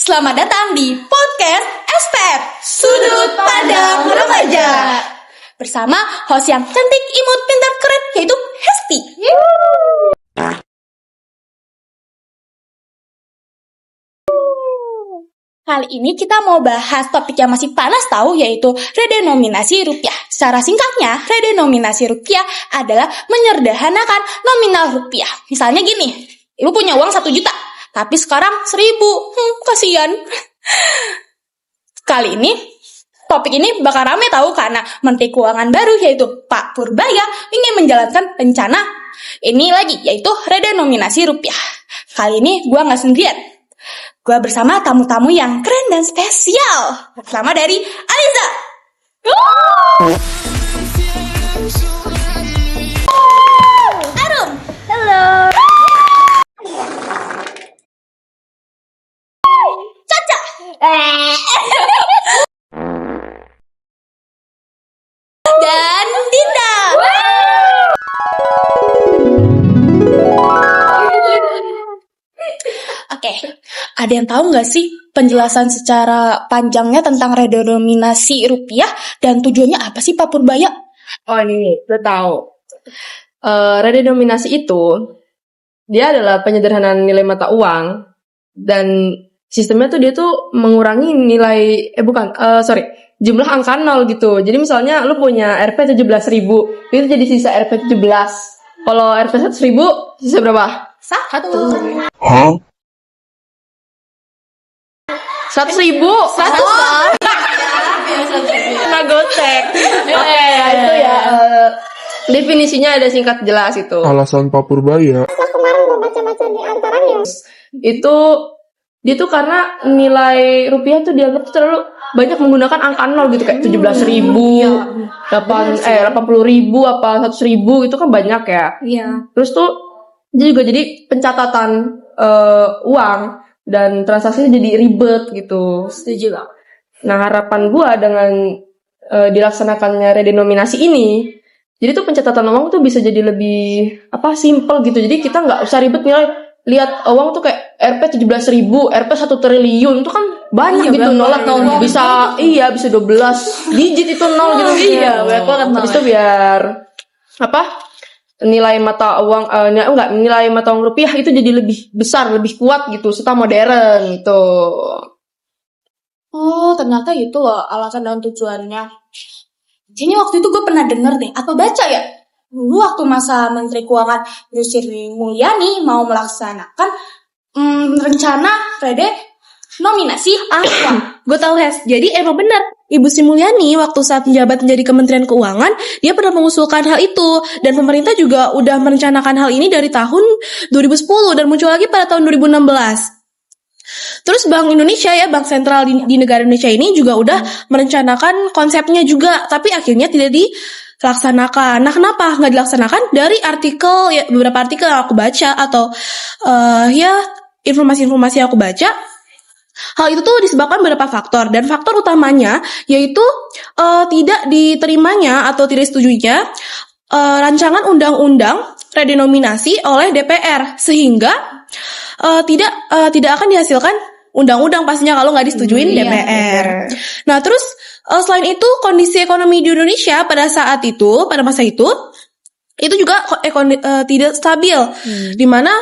Selamat datang di podcast SPR Sudut Pandang Remaja bersama host yang cantik, imut, pintar, keren, yaitu Hesti. Kali ini kita mau bahas topik yang masih panas tahu, yaitu redenominasi rupiah. Secara singkatnya, redenominasi rupiah adalah menyederhanakan nominal rupiah. Misalnya gini, ibu punya uang 1 juta, tapi sekarang 1.000. Kasihan. Kali ini, topik ini bakal rame tahu karena Menteri Keuangan baru, yaitu Pak Purbaya, ingin menjalankan rencana ini lagi, yaitu redenominasi rupiah. Kali ini gue gak sendirian. Gue bersama tamu-tamu yang keren dan spesial. Pertama dari Aliza. Arum. Halo. Caca. Dan Dinda. Oke, ada yang tahu nggak sih penjelasan secara panjangnya tentang redenominasi rupiah dan tujuannya apa sih Pak Purbaya? Oh ini, lo tahu. Redenominasi itu dia adalah penyederhanaan nilai mata uang dan sistemnya tuh dia tuh mengurangi nilai jumlah angka nol gitu. Jadi misalnya lo punya Rp 17.000, itu jadi sisa Rp 17. Kalau Rp 100.000 sisa berapa? 1. 100.000. 100. Nah, gocek. Oke, itu ya. Definisinya ada singkat jelas itu. Alasan Pak Purbaya. Kemarin gue baca-baca di antaranya. Itu dia tuh karena nilai rupiah tuh dianggap tuh terlalu banyak menggunakan angka nol gitu, kayak 17.000, 80.000 apa 100.000, itu kan banyak ya. Iya. Terus tuh dia juga jadi pencatatan uang dan transaksinya jadi ribet gitu. Setuju bang. Nah, harapan gua dengan dilaksanakannya redenominasi ini, jadi tuh pencatatan uang tuh bisa jadi lebih simple gitu. Jadi kita nggak usah ribet lihat uang tuh kayak Rp 17.000, Rp 1 triliun itu kan banyak gitu, nolak bisa 12 digit itu nol gitu. Iya, banyak banget nol. Habis itu biar nilai mata uang nilai mata uang rupiah itu jadi lebih besar, lebih kuat gitu, serta modern gitu. Oh, ternyata itu loh alasan dan tujuannya. Ini waktu itu gue pernah denger nih, atau baca ya. Dulu waktu masa Menteri Keuangan Sri Mulyani mau melaksanakan rencana redenominasi uang. Gue tahu jadi emang benar Ibu Sri Mulyani waktu saat menjabat menjadi Kementerian Keuangan, dia pernah mengusulkan hal itu, dan pemerintah juga udah merencanakan hal ini dari tahun 2010 dan muncul lagi pada tahun 2016. Terus Bank Indonesia bank sentral di negara Indonesia ini juga udah merencanakan konsepnya juga, tapi akhirnya tidak dilaksanakan. Nah, kenapa nggak dilaksanakan? Dari beberapa artikel yang aku baca atau informasi-informasi yang aku baca, hal itu tuh disebabkan beberapa faktor, dan faktor utamanya yaitu tidak diterimanya atau tidak setujunya rancangan undang-undang redenominasi oleh DPR, sehingga tidak akan dihasilkan undang-undang pastinya kalau nggak disetujuin DPR. Nah, terus selain itu kondisi ekonomi di Indonesia pada masa itu juga tidak stabil, di mana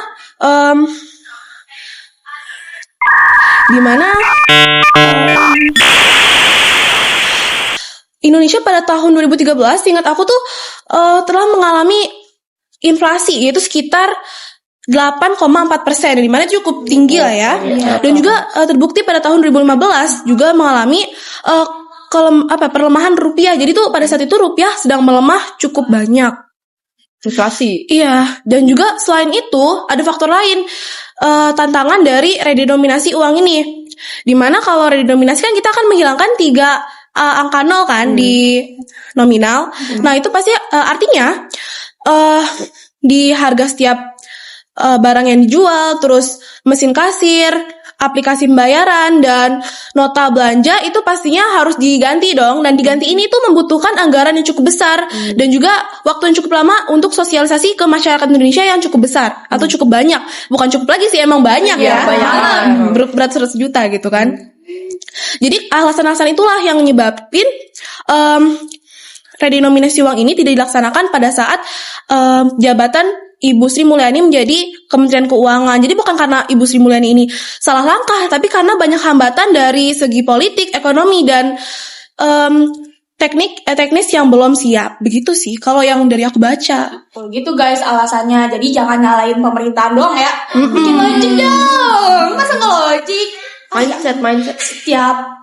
Indonesia pada tahun 2013, ingat aku tuh telah mengalami inflasi, yaitu sekitar 8,4%, di mana cukup tinggi lah ya. Dan juga terbukti pada tahun 2015 juga mengalami perlemahan rupiah. Jadi tuh pada saat itu rupiah sedang melemah cukup banyak. Inflasi. Iya, dan juga selain itu ada faktor lain, tantangan dari redenominasi uang ini. Dimana kalau redenominasi kan kita akan menghilangkan 3 angka nol kan di nominal. Nah, itu pasti artinya di harga setiap barang yang dijual, terus mesin kasir, aplikasi pembayaran dan nota belanja itu pastinya harus diganti dong, dan diganti ini tuh membutuhkan anggaran yang cukup besar dan juga waktu yang cukup lama untuk sosialisasi ke masyarakat Indonesia yang cukup besar atau cukup banyak, bukan cukup lagi sih, emang banyak ya, berat 100 juta gitu kan. Jadi alasan-alasan itulah yang menyebabkan redenominasi uang ini tidak dilaksanakan pada saat jabatan Ibu Sri Mulyani menjadi Kementerian Keuangan. Jadi bukan karena Ibu Sri Mulyani ini salah langkah, tapi karena banyak hambatan dari segi politik, ekonomi, dan teknis yang belum siap. Begitu sih kalau yang dari aku baca. Tuh, gitu guys alasannya. Jadi jangan nyalain pemerintahan doang ya. Bikin logik dong. Masa nggak logik? Mindset. Setiap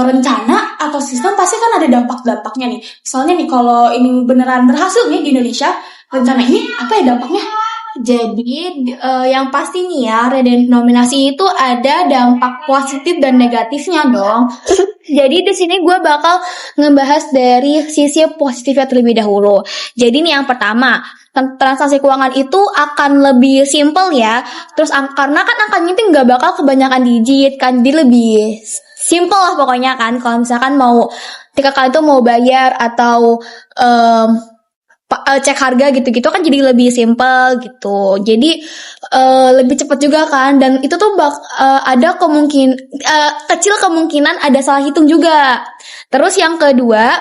rencana atau sistem pasti kan ada dampak-dampaknya nih. Misalnya nih kalau ini beneran berhasil nih di Indonesia, rencana ini apa ya dampaknya? Jadi yang pasti nih ya, redenominasi itu ada dampak positif dan negatifnya dong. Jadi di sini gue bakal ngebahas dari sisi positifnya terlebih dahulu. Jadi nih yang pertama, transaksi keuangan itu akan lebih simple ya. Terus karena kan angkanya itu nggak bakal kebanyakan digit kan, jadi lebih simple lah pokoknya kan. Kalau misalkan mau ketika kalian tuh mau bayar atau cek harga gitu-gitu kan jadi lebih simple gitu. Jadi lebih cepat juga kan, dan itu tuh ada kecil kemungkinan ada salah hitung juga. Terus yang kedua,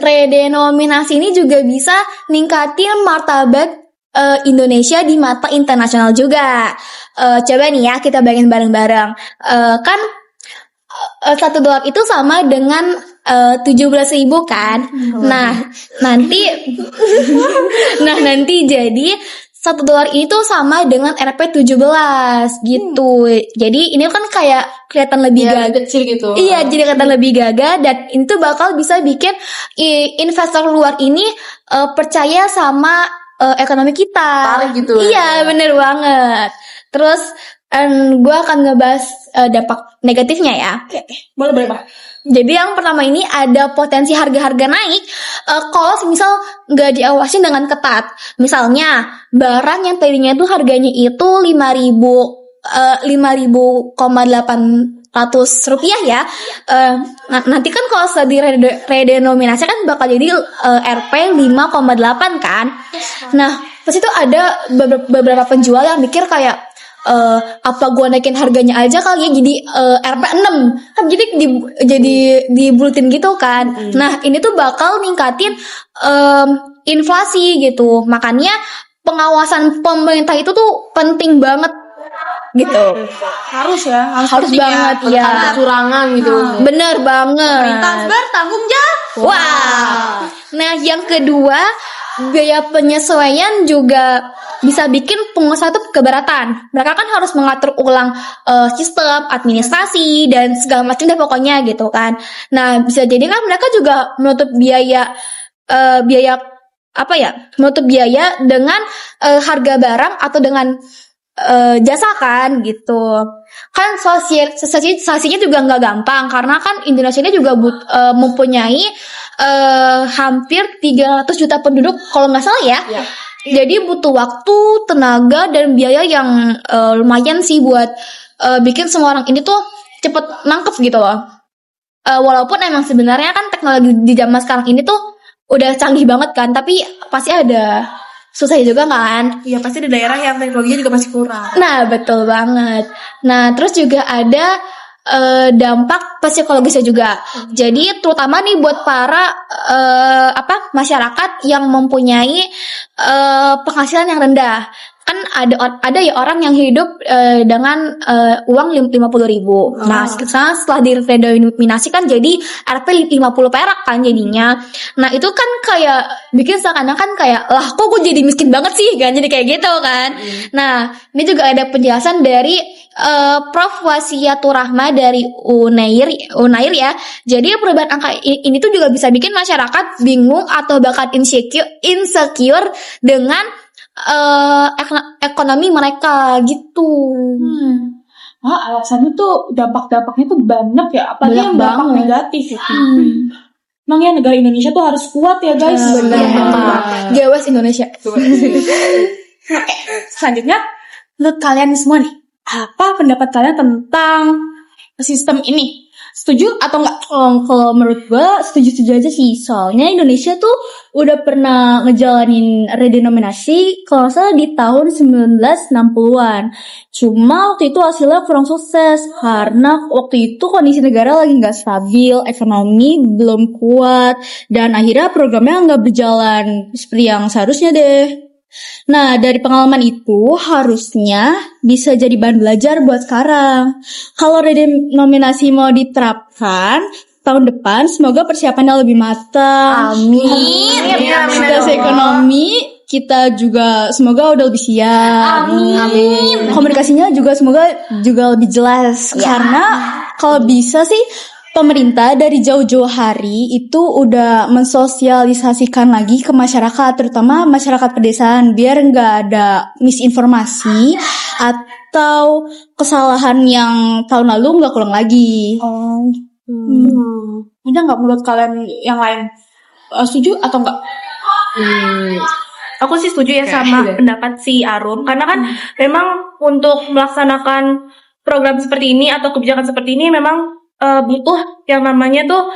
redenominasi ini juga bisa ningkatin martabat Indonesia di mata internasional juga. Coba nih ya kita bayangin bareng-bareng. Kan $1 itu sama dengan 17.000 kan. Nah, nanti jadi $1 itu sama dengan Rp17 gitu. Jadi ini kan kayak kelihatan lebih gagah Kecil gitu. Iya, jadi kelihatan lebih gagah, dan itu bakal bisa bikin investor luar ini percaya sama ekonomi kita. Tarik gitu. Iya, bener banget. Terus gue akan ngebahas dampak negatifnya ya. Boleh Pak. Jadi yang pertama ini ada potensi harga-harga naik kalau misal nggak diawasin dengan ketat. Misalnya barang yang tadinya itu harganya itu 5.800 rupiah ya. Nanti kan kalau setelah redenominasi kan bakal jadi Rp 5,8 kan. Nah, pas itu ada beberapa penjual yang mikir kayak apa gue naikin harganya aja kali ya jadi Rp6 kan, jadi dibulutin gitu kan. Nah ini tuh bakal ningkatin inflasi gitu, makanya pengawasan pemerintah itu tuh penting banget gitu. Harus banget ya. Kecurangan gitu. Bener banget. Pemerintah bertanggung jawab. Wah. Nah yang kedua, biaya penyesuaian juga bisa bikin pengusaha itu keberatan. Mereka kan harus mengatur ulang sistem, administrasi, dan segala macam deh pokoknya gitu kan. Nah bisa jadi kan mereka juga menutup biaya menutup biaya dengan harga barang atau dengan jasa kan gitu. Kan sosialisasinya juga nggak gampang karena kan Indonesia ini juga mempunyai hampir 300 juta penduduk kalau nggak salah ya. Jadi butuh waktu, tenaga, dan biaya yang lumayan sih buat bikin semua orang ini tuh cepet nangkep gitu loh. Walaupun emang sebenarnya kan teknologi di zaman sekarang ini tuh udah canggih banget kan, tapi pasti ada susah juga kan. Iya, pasti di daerah yang teknologinya juga masih kurang. Nah, betul banget. Nah, terus juga ada dampak psikologisnya juga. Jadi terutama nih buat para masyarakat yang mempunyai penghasilan yang rendah. Kan ada ya orang yang hidup dengan uang 50.000. Nah, setelah diredenominasi kan jadi Rp 50 perak kan jadinya. Nah, itu kan kayak bikin seakan-akan kayak lah kok gue jadi miskin banget sih kan, jadi kayak gitu kan. Nah, ini juga ada penjelasan dari Prof. Wasiatur Rahma dari Unair ya. Jadi perubahan angka ini tuh juga bisa bikin masyarakat bingung atau bahkan insecure dengan ekonomi mereka gitu. Alasannya tuh dampak-dampaknya tuh banyak ya, apalagi yang dampak banget. negatif itu. Emang ya negara Indonesia tuh harus kuat ya guys. Gawes Indonesia. Oke, selanjutnya menurut kalian semua nih, Apa pendapat kalian tentang sistem ini? Setuju atau enggak? Kalau menurut gua setuju-setuju aja sih. Soalnya Indonesia tuh udah pernah ngejalanin redenominasi kalau nggak salah di tahun 1960-an. Cuma waktu itu hasilnya kurang sukses karena waktu itu kondisi negara lagi nggak stabil, ekonomi belum kuat, dan akhirnya programnya nggak berjalan seperti yang seharusnya deh. Nah, dari pengalaman itu harusnya bisa jadi bahan belajar buat sekarang. Kalau redenominasi mau diterapkan tahun depan, semoga persiapannya lebih matang. Amin. Situasi ekonomi kita juga semoga udah lebih siap. Amin. Komunikasinya juga semoga juga lebih jelas. Karena kalau bisa sih pemerintah dari jauh-jauh hari itu udah mensosialisasikan lagi ke masyarakat, terutama masyarakat pedesaan, biar nggak ada misinformasi atau kesalahan yang tahun lalu nggak keulang lagi. Ada nggak menurut kalian yang lain? Setuju atau enggak? Aku sih setuju ya sama pendapat si Arum, karena kan memang untuk melaksanakan program seperti ini atau kebijakan seperti ini memang butuh yang namanya tuh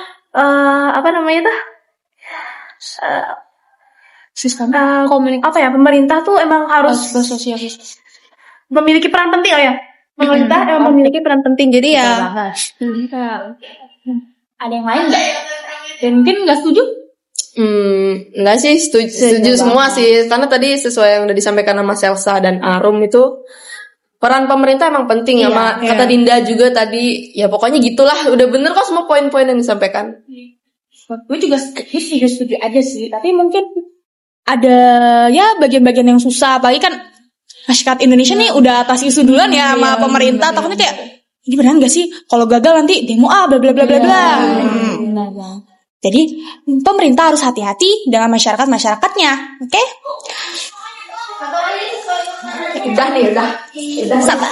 Sistem pemerintah tuh emang harus memiliki peran penting ya. Pemerintah emang memiliki peran penting, jadi ya Ada yang lain nggak? Dan mungkin nggak setuju? Enggak sih, setuju semua sih. Karena tadi sesuai yang udah disampaikan sama Selsa dan Arum itu, peran pemerintah emang penting. Sama kata Dinda juga tadi, ya pokoknya gitulah. Udah bener kok semua poin-poin yang disampaikan. Gue juga setuju aja sih. Tapi mungkin ada ya bagian-bagian yang susah. Apalagi kan masyarakat Indonesia nih udah atas isu duluan ya sama pemerintah. Takutnya kayak, ini beneran gak sih? Kalau gagal nanti demo bla bla bla bla bla. Jadi pemerintah harus hati-hati dengan masyarakat-masyarakatnya, oke? Udah. Sabar.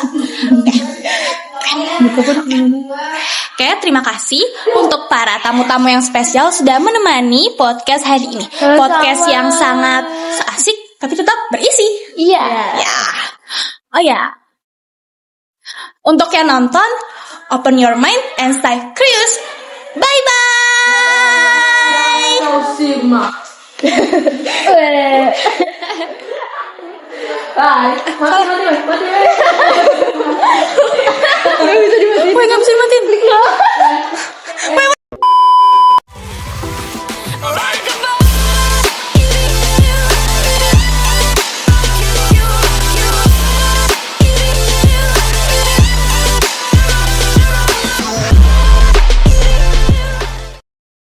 Oke, terima kasih untuk para tamu-tamu yang spesial sudah menemani podcast hari ini. Podcast yang sangat asik tapi tetap berisi. Iya. Ya. Oh ya. Untuk yang nonton, open your mind and stay curious. Bye bye. Bye. Mati.